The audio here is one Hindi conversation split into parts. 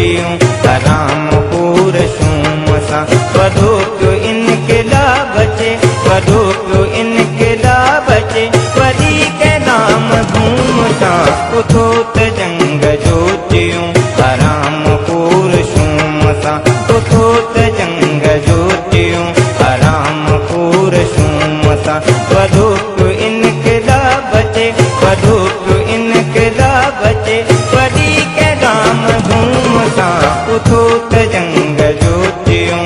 ज्योतियों राम पूर शूम सा वधो क्यों इनके बचे वधो क्यों इनके बचे वरी के नाम घूमता उठोत जंग ज्योतियों राम पूर शूम सा उठोत जंग ज्योतियों राम पूर शूम सा वधो क्यों इनके बचे वधो क्यों इनके बचे वरी के नाम घूमता उठोत जंग ज्योतियों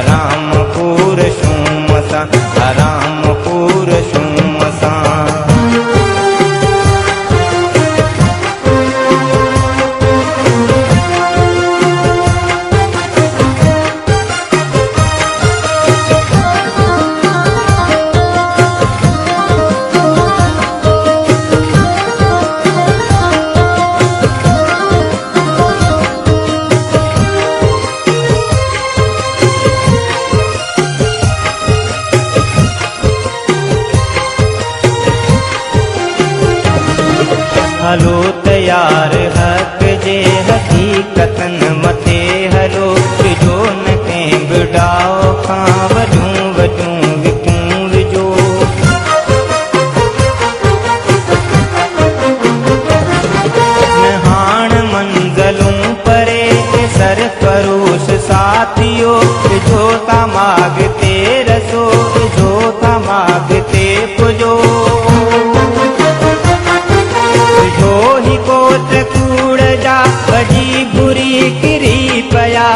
राम पूर शूम सा राम पूर शूम सा। हलो तैयार हक जे हकीकतन मथे हलो जो न कंहिं बिड़ाओ खां वॾूं वॾूं विकूं विझो न हाण मंज़लूं परे सरफरोश साथियो जो ता माग ते रसो जो ता माग ते पुजो भजी बुरी किरी पया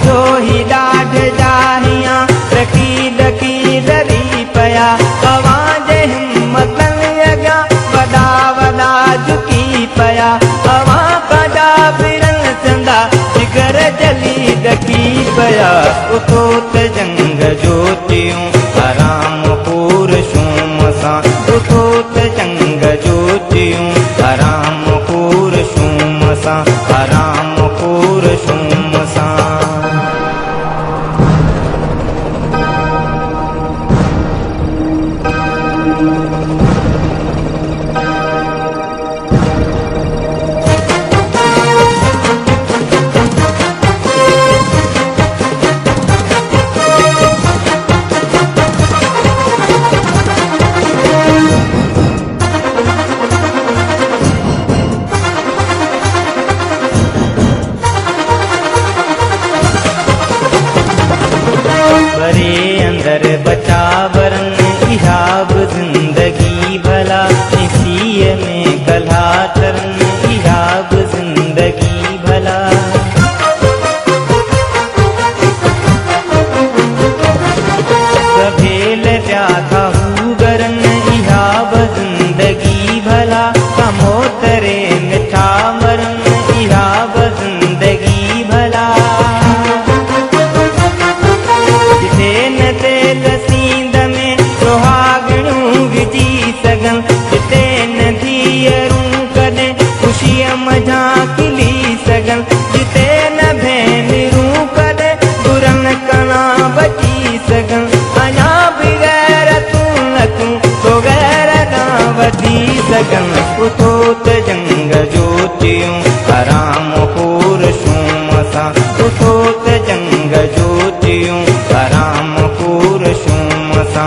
जो ही ॾाढ जाहिया रकी डकी डरी पया अवां जे हिम्मतन अॻियां वॾा वॾा झुकी पया अवां पंहिंजा बिरन चंदा जिगर जली डकी पया उठोत जंग ज्योतियूं राम पूर शूम सा उठोत जंग ज्योतियूं राम पूर शूम सा राम पूर शूम सा। बरे अंदर बचा वरन इहा बि जिंदगी भला इसीअ में कला तरन इहा बि जिंदगी भला सभेल पिया था हू गरन इहा बि जिंदगी भला कमोतरे मिठा मरन इहा बि जिंदगी भला सींद में सुहागणूं विझी सघन जिते न धीअरूं कॾहिं ख़ुशीअ मझां खिली सघन जिते न भेनरूं कॾहिं बुरनि कणा बची सघन अञा बि गैरतूं नथूं तो गैर न वधी सघन उठोत जंग ज्योतियूं राम पूर शूम सा उठोत जंग ज्योतियूं राम पूर शूम सा